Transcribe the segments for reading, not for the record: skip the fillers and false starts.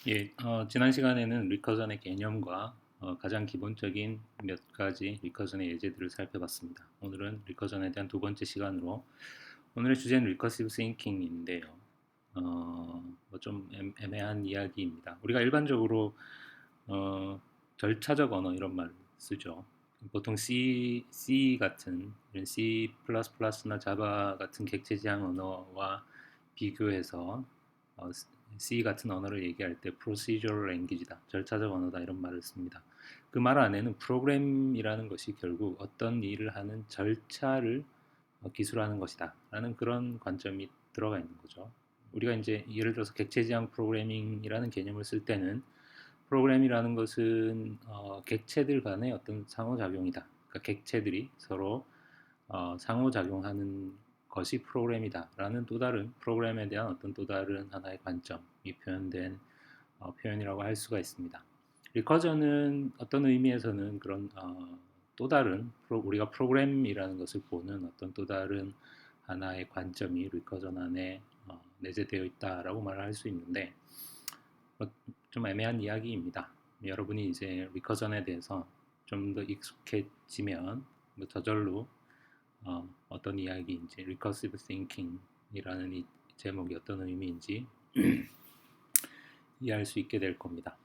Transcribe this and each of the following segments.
예, 지난 시간에는 리커전의 개념과 가장 기본적인 몇 가지 리커전의 예제들을 살펴봤습니다. 오늘은 리커전에 대한 두 번째 시간으로 오늘의 주제는 리커시브 싱킹인데요. 뭐좀 애매한 이야기입니다. 우리가 일반적으로 어, 절차적 언어 이런 말을 쓰죠. 보통 C 같은 이런 C++나 자바 같은 객체 지향 언어와 비교해서 C 같은 언어를 얘기할 때 procedural language다, 절차적 언어다 이런 말을 씁니다. 그 말 안에는 프로그램이라는 것이 결국 어떤 일을 하는 절차를 기술하는 것이다 라는 그런 관점이 들어가 있는 거죠. 우리가 이제 예를 들어서 객체지향 프로그래밍이라는 개념을 쓸 때는 프로그램이라는 것은 객체들 간의 어떤 상호작용이다. 그러니까 객체들이 서로 상호작용하는 것이 프로그램이다라는 또 다른 프로그램에 대한 어떤 또 다른 하나의 관점이 표현된 표현이라고 할 수가 있습니다. 리커전은 어떤 의미에서는 그런 또 다른 우리가 프로그램이라는 것을 보는 어떤 또 다른 하나의 관점이 리커전 안에 내재되어 있다라고 말을 할 수 있는데 좀 애매한 이야기입니다. 여러분이 이제 리커전에 대해서 좀 더 익숙해지면 뭐 저절로 떤 이야기인지 recursive thinking이라는 이 제목이 어떤 의미인지 이해할 수 있게 될 겁니다.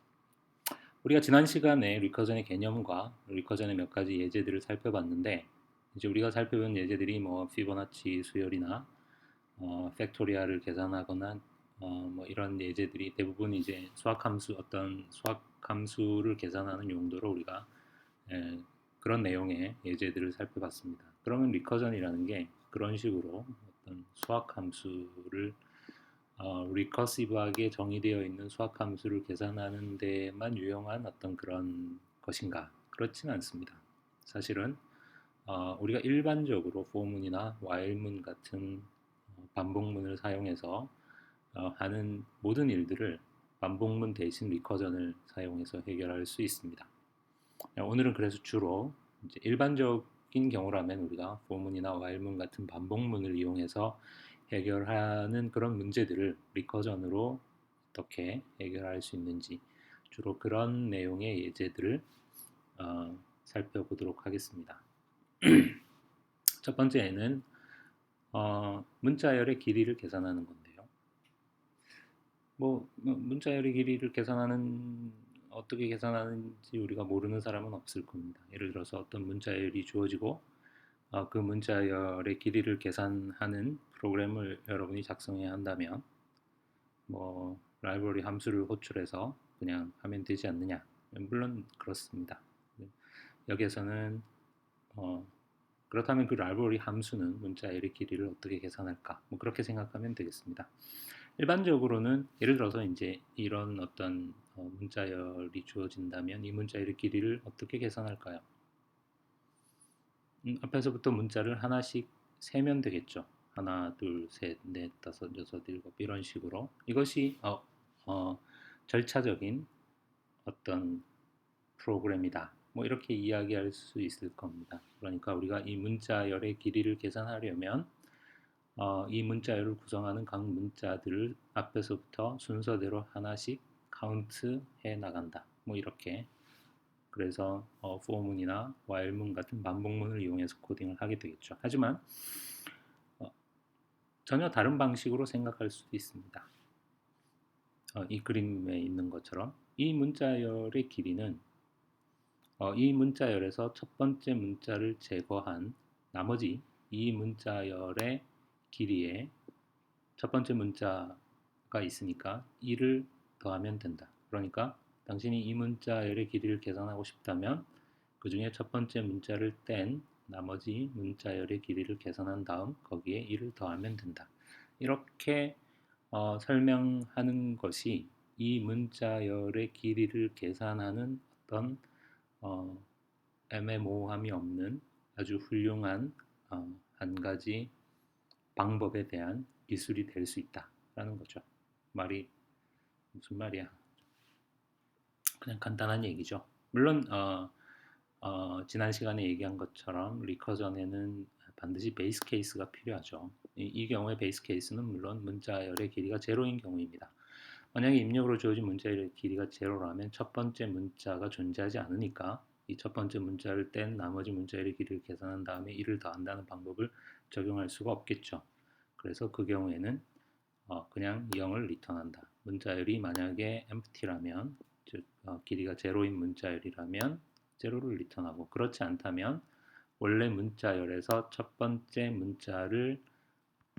우리가 지난 시간에 리커전의 개념과 리커전의 몇 가지 예제들을 살펴봤는데 이제 우리가 살펴본 예제들이 뭐 피보나치 수열이나 팩토리아를 계산하거나 뭐 이런 예제들이 대부분 이제 어떤 수학 함수를 계산하는 용도로 우리가 예, 그런 내용의 예제들을 살펴봤습니다. 그러면 리커전이라는 게 그런 식으로 어떤 수학 함수를 리커시브하게 정의되어 있는 수학 함수를 계산하는 데만 유용한 어떤 그런 것인가? 그렇지는 않습니다. 사실은 우리가 일반적으로 for문이나 while문 같은 반복문을 사용해서 하는 모든 일들을 반복문 대신 리커전을 사용해서 해결할 수 있습니다. 오늘은 그래서 주로 이제 일반적인 경우라면 우리가 for문이나 while문 같은 반복문을 이용해서 해결하는 그런 문제들을 리커전으로 어떻게 해결할 수 있는지 주로 그런 내용의 예제들을 살펴보도록 하겠습니다. 첫 번째는 문자열의 길이를 계산하는 건데요. 문자열의 길이를 어떻게 계산하는지 우리가 모르는 사람은 없을 겁니다. 예를 들어서 어떤 문자열이 주어지고 그 문자열의 길이를 계산하는 프로그램을 여러분이 작성해야 한다면 라이브러리 함수를 호출해서 그냥 하면 되지 않느냐? 물론 그렇습니다. 여기에서는 어, 그렇다면 그 라이브러리 함수는 문자열의 길이를 어떻게 계산할까? 그렇게 생각하면 되겠습니다. 일반적으로는 예를 들어서 이제 이런 어떤 문자열이 주어진다면 이 문자열의 길이를 어떻게 계산할까요? 앞에서부터 문자를 하나씩 세면 되겠죠. 하나, 둘, 셋, 넷, 다섯, 여섯, 일곱 이런 식으로 이것이 절차적인 어떤 프로그램이다. 이렇게 이야기할 수 있을 겁니다. 그러니까 우리가 이 문자열의 길이를 계산하려면 이 문자열을 구성하는 각 문자들을 앞에서부터 순서대로 하나씩 카운트해 나간다. 이렇게 그래서 for문이나 while문 같은 반복문을 이용해서 코딩을 하게 되겠죠. 하지만 어, 전혀 다른 방식으로 생각할 수도 있습니다. 이 그림에 있는 것처럼 이 문자열의 길이는 이 문자열에서 첫 번째 문자를 제거한 나머지 이 문자열의 길이에 첫 번째 문자가 있으니까 1을 더하면 된다. 그러니까 당신이 이 문자열의 길이를 계산하고 싶다면 그 중에 첫 번째 문자를 뗀 나머지 문자열의 길이를 계산한 다음 거기에 1을 더하면 된다. 이렇게 설명하는 것이 이 문자열의 길이를 계산하는 어떤 어, 애매모호함이 없는 아주 훌륭한 한 가지 방법에 대한 기술이 될 수 있다라는 거죠. 말이 무슨 말이야? 그냥 간단한 얘기죠. 물론 지난 시간에 얘기한 것처럼 리커전에는 반드시 베이스 케이스가 필요하죠. 이 경우에 베이스 케이스는 물론 문자열의 길이가 제로인 경우입니다. 만약에 입력으로 주어진 문자열의 길이가 제로라면 첫 번째 문자가 존재하지 않으니까 이 첫 번째 문자를 뗀 나머지 문자열의 길이를 계산한 다음에 1을 더한다는 방법을 적용할 수가 없겠죠. 그래서 그 경우에는 그냥 0을 리턴한다. 문자열이 만약에 empty라면, 즉 길이가 제로인 문자열이라면 제로를 리턴하고, 그렇지 않다면 원래 문자열에서 첫 번째 문자를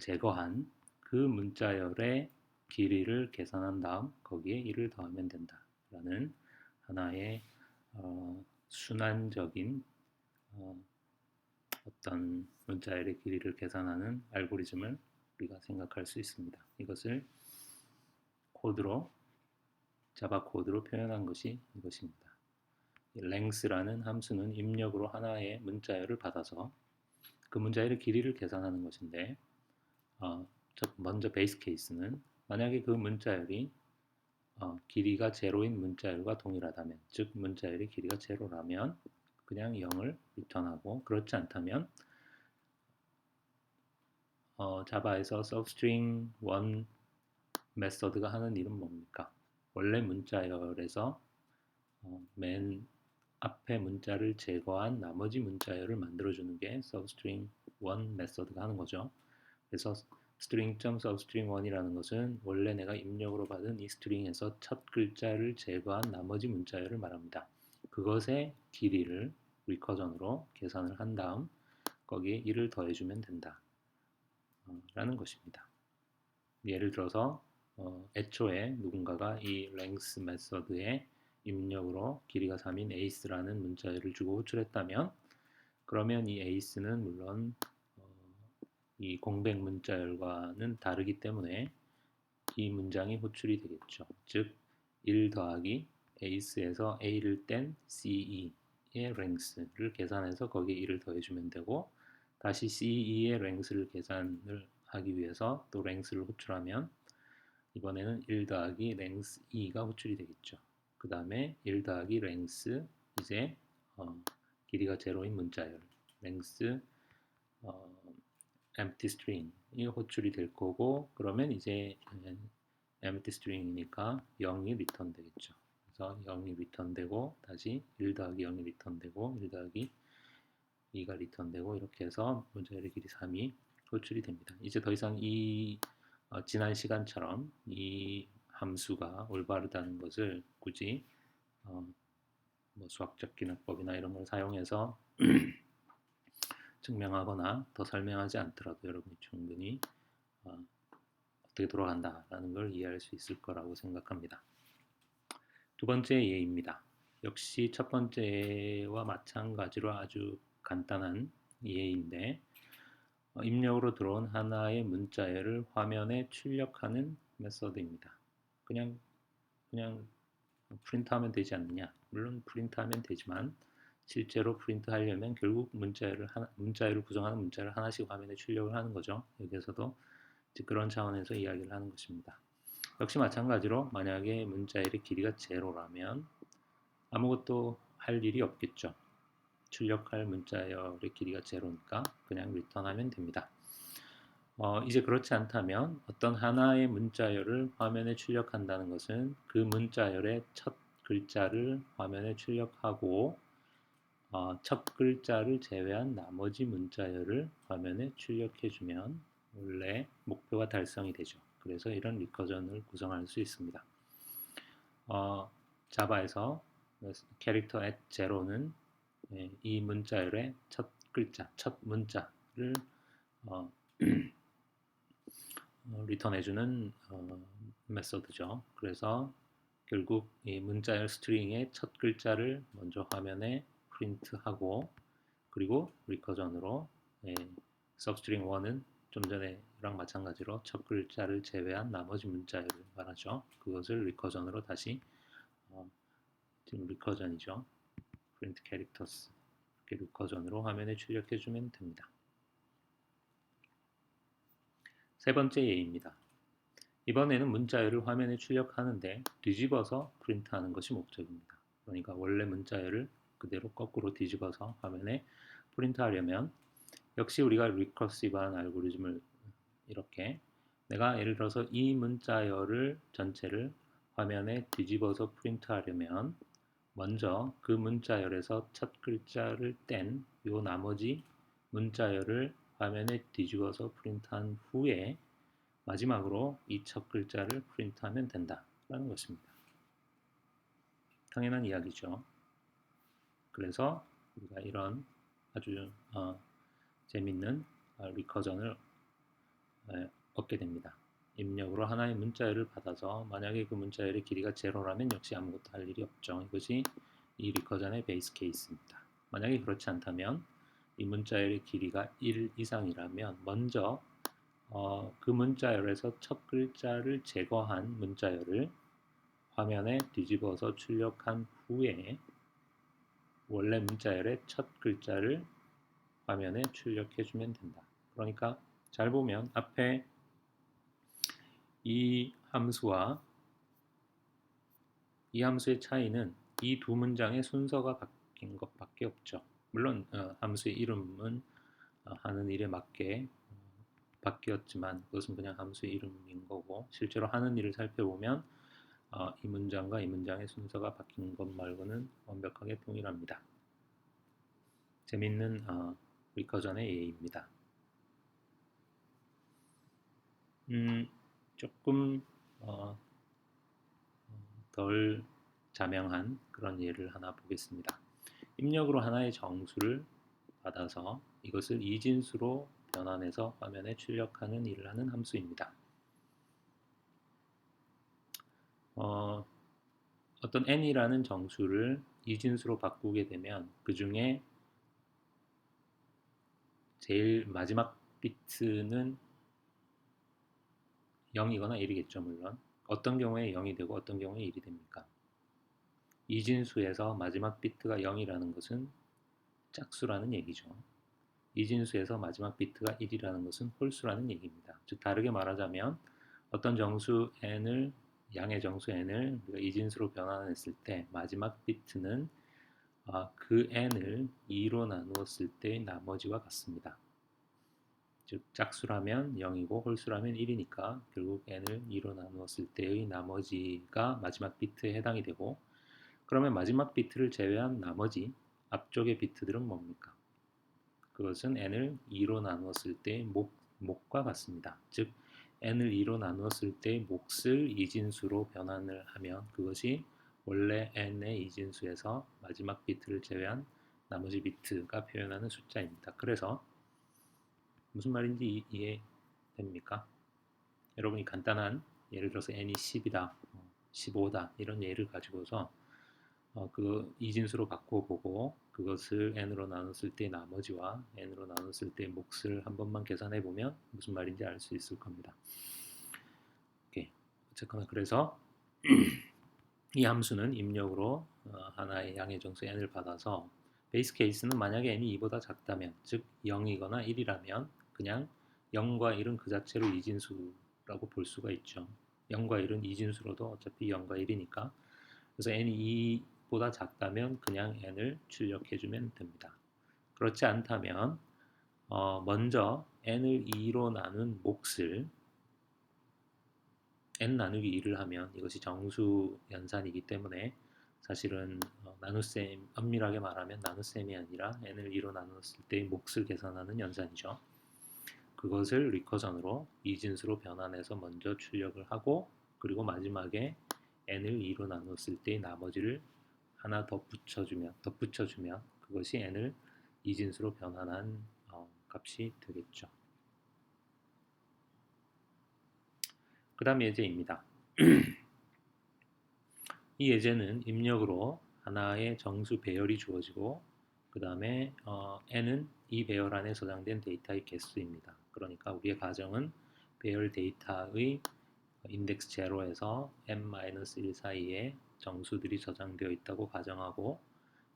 제거한 그 문자열의 길이를 계산한 다음 거기에 1을 더하면 된다 라는 하나의 순환적인 어, 어떤 문자열의 길이를 계산하는 알고리즘을 우리가 생각할 수 있습니다. 이것을 코드로, 자바 코드로 표현한 것이 이것입니다. length라는 함수는 입력으로 하나의 문자열을 받아서 그 문자열의 길이를 계산하는 것인데, 먼저 베이스 케이스는 만약에 그 문자열이 길이가 제로인 문자열과 동일하다면, 즉 문자열의 길이가 제로라면 그냥 0을 리턴하고, 그렇지 않다면 자바에서 substring1 메서드가 하는 일은 뭡니까? 원래 문자열에서 맨 앞에 문자를 제거한 나머지 문자열을 만들어주는 게 substring1 메서드가 하는 거죠. 그래서 string.substring1이라는 것은 원래 내가 입력으로 받은 이 스트링에서 첫 글자를 제거한 나머지 문자열을 말합니다. 그것의 길이를 리커전으로 계산을 한 다음 거기에 1을 더해주면 된다 라는 것입니다. 예를 들어서 애초에 누군가가 이 length 메서드에 입력으로 길이가 3인 ace라는 문자열을 주고 호출했다면, 그러면 이 ace는 물론 이 공백 문자열과는 다르기 때문에 이 문장이 호출이 되겠죠. 즉 1 더하기 ace에서 a를 뗀 ce의 length를 계산해서 거기에 1을 더해주면 되고, 다시 ce의 length를 계산을 하기 위해서 또 length를 호출하면 이번에는 1 더하기 length e가 호출이 되겠죠. 그 다음에 1 더하기 length, 이제 길이가 제로인 문자열 length empty string이 호출이 될 거고, 그러면 이제 empty string이니까 0이 리턴 되겠죠. 그래서 0이 리턴 되고, 다시 1 더하기 0이 리턴 되고, 1 더하기 2가 리턴 되고, 이렇게 해서 문자열의 길이 3이 호출이 됩니다. 이제 더 이상 이 지난 시간처럼 이 함수가 올바르다는 것을 굳이 뭐 수학적 기능법이나 이런 걸 사용해서 증명하거나 더 설명하지 않더라도 여러분이 충분히 어떻게 돌아간다라는 걸 이해할 수 있을 거라고 생각합니다. 두 번째 예입니다. 역시 첫 번째와 마찬가지로 아주 간단한 예인데, 입력으로 들어온 하나의 문자열을 화면에 출력하는 메서드입니다. 그냥 프린트하면 되지 않느냐? 물론 프린트하면 되지만 실제로 프린트하려면 결국 문자열을 구성하는 문자를 하나씩 화면에 출력을 하는 거죠. 여기에서도 그런 차원에서 이야기를 하는 것입니다. 역시 마찬가지로 만약에 문자열의 길이가 제로라면 아무것도 할 일이 없겠죠. 출력할 문자열의 길이가 제로니까 그냥 리턴하면 됩니다. 이제 그렇지 않다면 어떤 하나의 문자열을 화면에 출력한다는 것은 그 문자열의 첫 글자를 화면에 출력하고 첫 글자를 제외한 나머지 문자열을 화면에 출력해주면 원래 목표가 달성이 되죠. 그래서 이런 리커전을 구성할 수 있습니다. 자바에서 캐릭터 at 제로는 이 문자열의 첫 글자, 첫 문자를 리턴해주는 메서드죠. 그래서 결국 이 문자열 스트링의 첫 글자를 먼저 화면에 프린트하고, 그리고 리커전으로 substring 1은 좀 전에랑 마찬가지로 첫 글자를 제외한 나머지 문자열을 말하죠. 그것을 리커전으로 다시 지금 리커전이죠. print characters 이렇게 리커전으로 화면에 출력해주면 됩니다. 세 번째 예입니다. 이번에는 문자열을 화면에 출력하는데 뒤집어서 프린트하는 것이 목적입니다. 그러니까 원래 문자열을 그대로 거꾸로 뒤집어서 화면에 프린트하려면 역시 우리가 리커시브한 알고리즘을 이렇게, 내가 예를 들어서 이 문자열을 전체를 화면에 뒤집어서 프린트하려면 먼저 그 문자열에서 첫 글자를 뗀 요 나머지 문자열을 화면에 뒤집어서 프린트한 후에 마지막으로 이 첫 글자를 프린트하면 된다라는 것입니다. 당연한 이야기죠. 그래서 우리가 이런 아주 재밌는 리커전을 얻게 됩니다. 입력으로 하나의 문자열을 받아서 만약에 그 문자열의 길이가 제로라면 역시 아무것도 할 일이 없죠. 이것이 이 리커전의 베이스 케이스입니다. 만약에 그렇지 않다면 이 문자열의 길이가 1 이상이라면 먼저 그 문자열에서 첫 글자를 제거한 문자열을 화면에 뒤집어서 출력한 후에 원래 문자열의 첫 글자를 화면에 출력해주면 된다. 그러니까 잘 보면 앞에 이 함수와 이 함수의 차이는 이 두 문장의 순서가 바뀐 것밖에 없죠. 물론 함수의 이름은 하는 일에 맞게 바뀌었지만 그것은 그냥 함수의 이름인 거고 실제로 하는 일을 살펴보면 이 문장과 이 문장의 순서가 바뀐 것 말고는 완벽하게 동일합니다. 재밌는 리커전의 예입니다. 조금 덜 자명한 그런 예를 하나 보겠습니다. 입력으로 하나의 정수를 받아서 이것을 이진수로 변환해서 화면에 출력하는 일을 하는 함수입니다. 어떤 n이라는 정수를 이진수로 바꾸게 되면 그 중에 제일 마지막 비트는 0이거나 1이겠죠. 물론 어떤 경우에 0이 되고 어떤 경우에 1이 됩니까? 이진수에서 마지막 비트가 0이라는 것은 짝수라는 얘기죠. 이진수에서 마지막 비트가 1이라는 것은 홀수라는 얘기입니다. 즉 다르게 말하자면 어떤 정수 n을 양의 정수 n을 우리가 이진수로 변환했을 때 마지막 비트는 그 n을 2로 나누었을 때의 나머지와 같습니다. 즉 짝수라면 0이고 홀수라면 1이니까 결국 n을 2로 나누었을 때의 나머지가 마지막 비트에 해당이 되고 그러면 마지막 비트를 제외한 나머지 앞쪽의 비트들은 뭡니까? 그것은 n을 2로 나누었을 때의 몫과 같습니다. 즉 n을 2로 나누었을 때의 몫을 이진수로 변환을 하면 그것이 원래 n의 이진수에서 마지막 비트를 제외한 나머지 비트가 표현하는 숫자입니다. 그래서 무슨 말인지 이해됩니까? 여러분이 간단한 예를 들어서 n이 10이다, 15다 이런 예를 가지고서 그 이진수로 바꿔보고 그것을 n으로 나눴을 때 나머지와 n으로 나눴을 때 몫을 한 번만 계산해 보면 무슨 말인지 알 수 있을 겁니다. 오케이. 어쨌거나 그래서 이 함수는 입력으로 하나의 양의 정수 n을 받아서 베이스 케이스는 만약에 n이 2보다 작다면 즉 0이거나 1이라면 그냥 0과 1은 그 자체로 이진수라고 볼 수가 있죠. 0과 1은 이진수로도 어차피 0과 1이니까 그래서 n이 2보다 작다면 그냥 n을 출력해주면 됩니다. 그렇지 않다면 먼저 n을 2로 나눈 몫을 n 나누기 2를 하면 이것이 정수 연산이기 때문에 사실은 나눗셈 엄밀하게 말하면 나눗셈이 아니라 n을 2로 나눴을 때의 몫을 계산하는 연산이죠. 그것을 리커전으로 이진수로 변환해서 먼저 출력을 하고 그리고 마지막에 n을 2로 나눴을 때의 나머지를 하나 덧붙여주면 그것이 n을 이진수로 변환한 값이 되겠죠. 그 다음 예제입니다. 이 예제는 입력으로 하나의 정수 배열이 주어지고 그 다음에 n은 이 배열 안에 저장된 데이터의 개수입니다. 그러니까 우리의 가정은 배열 데이터의 인덱스 0에서 n-1 사이에 정수들이 저장되어 있다고 가정하고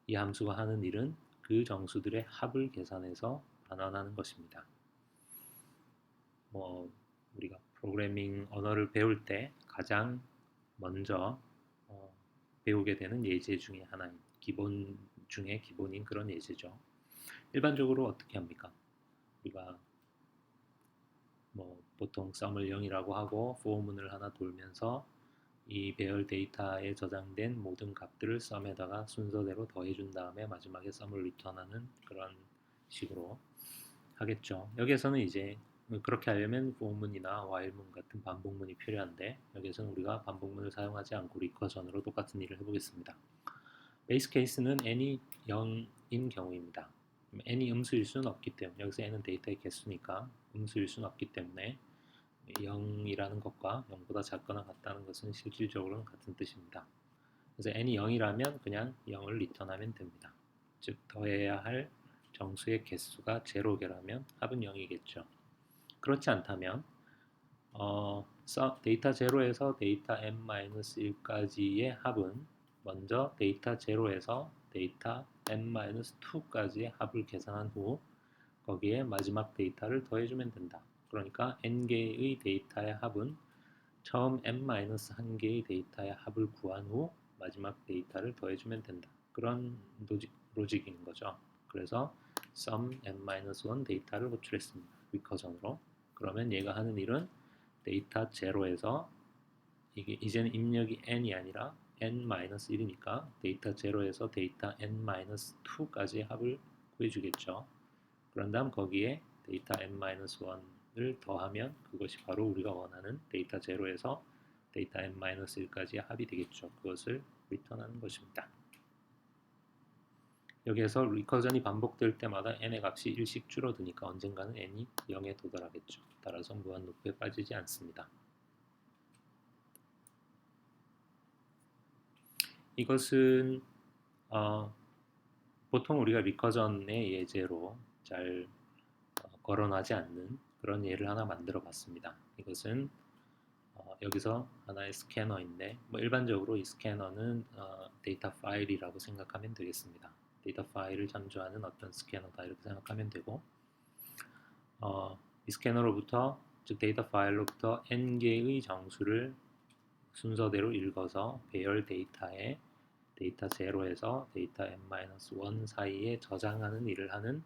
이 함수가 하는 일은 그 정수들의 합을 계산해서 반환하는 것입니다. 우리가 프로그래밍 언어를 배울 때 가장 먼저 배우게 되는 예제 중에 하나인 기본 중에 기본인 그런 예제죠. 일반적으로 어떻게 합니까? 우리가 보통 썸을 0이라고 하고 for문을 하나 돌면서 이 배열 데이터에 저장된 모든 값들을 썸에다가 순서대로 더해준 다음에 마지막에 썸을 리턴하는 그런 식으로 하겠죠. 여기에서는 이제 그렇게 하려면 for문이나 while문 같은 반복문이 필요한데 여기에서는 우리가 반복문을 사용하지 않고 리커전으로 똑같은 일을 해보겠습니다. 베이스 케이스는 n이 0인 경우입니다. n이 음수일 수는 없기 때문에 여기서 n은 데이터의 개수니까 음수일 수는 없기 때문에 0이라는 것과 0보다 작거나 같다는 것은 실질적으로는 같은 뜻입니다. 그래서 n이 0이라면 그냥 0을 리턴하면 됩니다. 즉 더해야 할 정수의 개수가 제로개라면 합은 0이겠죠. 그렇지 않다면 데이터 제로에서 데이터 n-1까지의 합은 먼저 데이터 제로에서 데이터 n-2까지의 합을 계산한 후 거기에 마지막 데이터를 더해주면 된다. 그러니까 n개의 데이터의 합은 처음 n-1개의 데이터의 합을 구한 후 마지막 데이터를 더해주면 된다. 그런 로직인 거죠. 그래서 sum n-1 데이터를 호출했습니다. 리커전으로. 그러면 얘가 하는 일은 데이터 제로에서 이게 이제는 입력이 n이 아니라 n-1이니까 데이터 제로에서 데이터 n-2까지 합을 구해주겠죠. 그런 다음 거기에 데이터 n-1을 더하면 그것이 바로 우리가 원하는 데이터 제로에서 데이터 n-1까지의 합이 되겠죠. 그것을 리턴하는 것입니다. 여기에서 리커전이 반복될 때마다 n의 값이 1씩 줄어드니까 언젠가는 n이 0에 도달하겠죠. 따라서 무한 루프에 빠지지 않습니다. 이것은 보통 우리가 리커전의 예제로 잘 거론하지 않는 그런 예를 하나 만들어 봤습니다. 이것은 여기서 하나의 스캐너인데 일반적으로 이 스캐너는 데이터 파일이라고 생각하면 되겠습니다. 데이터 파일을 잠조하는 어떤 스캐너다 이렇게 생각하면 되고 이 스캐너로부터 즉 데이터 파일로부터 n개의 정수를 순서대로 읽어서 배열 데이터에 데이터 제로에서 데이터 n-1 사이에 저장하는 일을 하는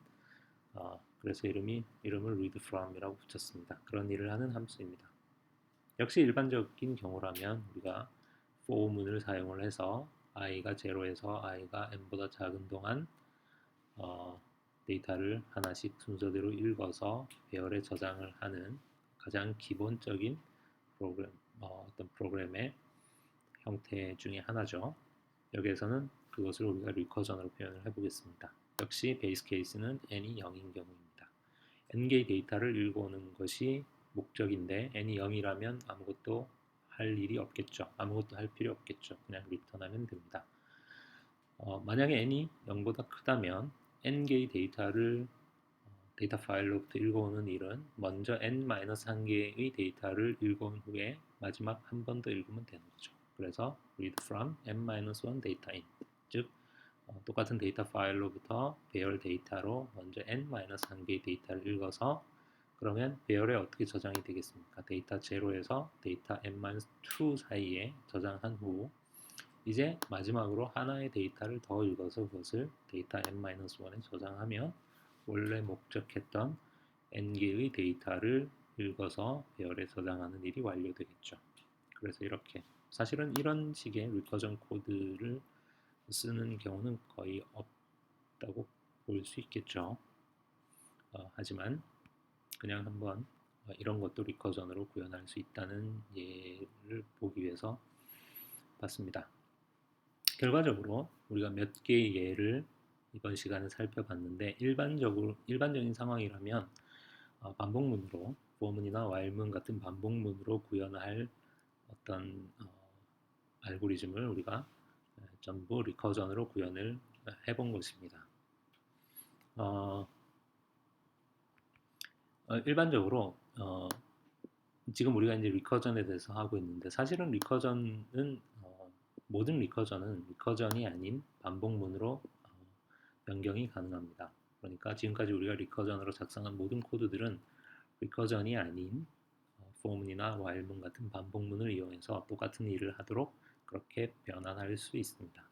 그래서 이름을 read from이라고 붙였습니다. 그런 일을 하는 함수입니다. 역시 일반적인 경우라면 우리가 for문을 사용을 해서 i가 제로에서 i가 n보다 작은 동안 데이터를 하나씩 순서대로 읽어서 배열에 저장을 하는 가장 기본적인 어떤 프로그램의 형태 중에 하나죠. 여기에서는 그것을 우리가 리커전으로 표현을 해보겠습니다. 역시 베이스 케이스는 n이 0인 경우입니다. n개의 데이터를 읽어오는 것이 목적인데 n이 0이라면 아무것도 할 일이 없겠죠. 아무것도 할 필요 없겠죠. 그냥 리턴하면 됩니다. 만약에 n이 0보다 크다면 n개의 데이터를 데이터 파일로부터 읽어오는 일은 먼저 n-1개의 데이터를 읽어온 후에 마지막 한 번 더 읽으면 되는 거죠. 그래서 read from n-1 data in 즉 똑같은 데이터 파일로부터 배열 데이터로 먼저 n-1개의 데이터를 읽어서 그러면 배열에 어떻게 저장이 되겠습니까? 데이터 제로에서 데이터 n-2 사이에 저장한 후 이제 마지막으로 하나의 데이터를 더 읽어서 그것을 데이터 n-1에 저장하면 원래 목적했던 n개의 데이터를 읽어서 배열에 저장하는 일이 완료되겠죠. 그래서 이렇게 사실은 이런 식의 리커전 코드를 쓰는 경우는 거의 없다고 볼 수 있겠죠. 하지만 그냥 한번 이런 것도 리커전으로 구현할 수 있다는 예를 보기 위해서 봤습니다. 결과적으로 우리가 몇 개의 예를 이번 시간에 살펴봤는데 일반적인 상황이라면 반복문으로 for문이나 while문 같은 반복문으로 구현할 어떤 알고리즘을 우리가 전부 리커전으로 구현을 해본 것입니다. 일반적으로 지금 우리가 이제 리커전에 대해서 하고 있는데 사실은 리커전은 모든 리커전이 아닌 반복문으로 변경이 가능합니다. 그러니까 지금까지 우리가 리커전으로 작성한 모든 코드들은 리커전이 아닌 for문이나 while문 같은 반복문을 이용해서 똑같은 일을 하도록 그렇게 변환할 수 있습니다.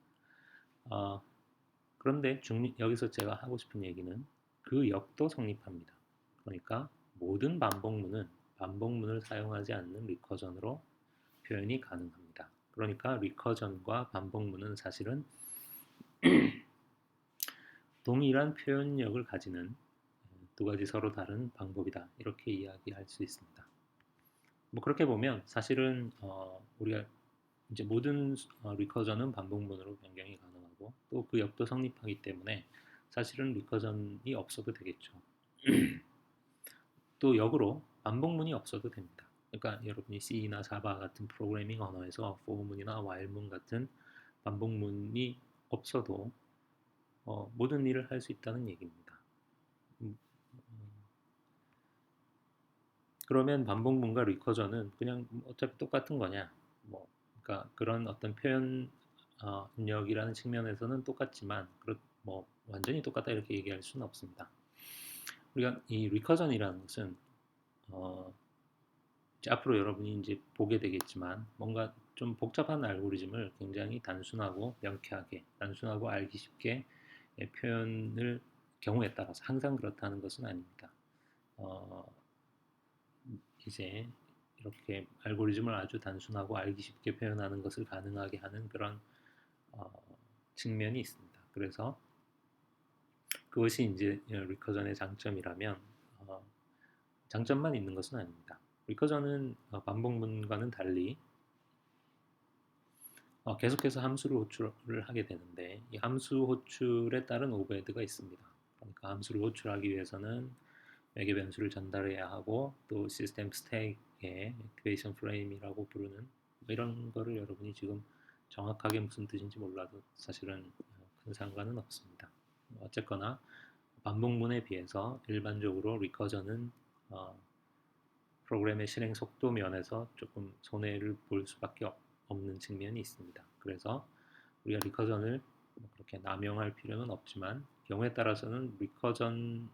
그런데 여기서 제가 하고 싶은 얘기는 그 역도 성립합니다. 그러니까 모든 반복문을 사용하지 않는 리커전으로 표현이 가능합니다. 그러니까 리커전과 반복문은 사실은 동일한 표현력을 가지는 두 가지 서로 다른 방법이다. 이렇게 이야기할 수 있습니다. 뭐 그렇게 보면 사실은 우리가 이제 모든 리커전은 반복문으로 변경이 가능하고 또 그 역도 성립하기 때문에 사실은 리커전이 없어도 되겠죠. 또 역으로 반복문이 없어도 됩니다. 그러니까 여러분이 C나 자바 같은 프로그래밍 언어에서 for문이나 while문 같은 반복문이 없어도 모든 일을 할 수 있다는 얘기입니다. 음, 그러면 반복문과 리커전은 그냥 어차피 똑같은 거냐? 뭐, 그러니까 그런 어떤 표현 입력이라는 측면에서는 똑같지만, 뭐 완전히 똑같다 이렇게 얘기할 수는 없습니다. 우리가 이 리커전이라는 것은 어, 이제 앞으로 여러분이 이제 보게 되겠지만 뭔가 좀 복잡한 알고리즘을 굉장히 단순하고 명쾌하게, 단순하고 알기 쉽게 표현을 경우에 따라서 항상 그렇다는 것은 아닙니다. 어, 이제 이렇게 알고리즘을 아주 단순하고 알기 쉽게 표현하는 것을 가능하게 하는 그런 어, 측면이 있습니다. 그래서 그것이 이제 리커전의 장점이라면 장점만 있는 것은 아닙니다. 리커전은 반복문과는 달리 계속해서 함수를 호출을 하게 되는데 이 함수 호출에 따른 오버헤드가 있습니다. 그러니까 함수를 호출하기 위해서는 매개 변수를 전달해야 하고 또 시스템 스택의 액티베이션 프레임이라고 부르는 뭐 이런 거를 여러분이 지금 정확하게 무슨 뜻인지 몰라도 사실은 큰 상관은 없습니다. 어쨌거나 반복문에 비해서 일반적으로 리커전은 어, 프로그램의 실행 속도 면에서 조금 손해를 볼 수밖에 없는 측면이 있습니다. 그래서 우리가 리커전을 그렇게 남용할 필요는 없지만 경우에 따라서는 리커전을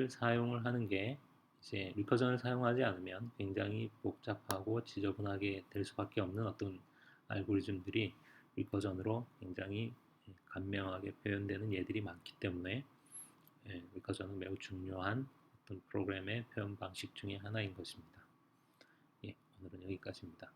사용을 하는 게 이제 리커전을 사용하지 않으면 굉장히 복잡하고 지저분하게 될 수밖에 없는 어떤 알고리즘들이 리커전으로 굉장히 간명하게 표현되는 예들이 많기 때문에 리커전은 매우 중요한 어떤 프로그램의 표현 방식 중에 하나인 것입니다. 예, 오늘은 여기까지입니다.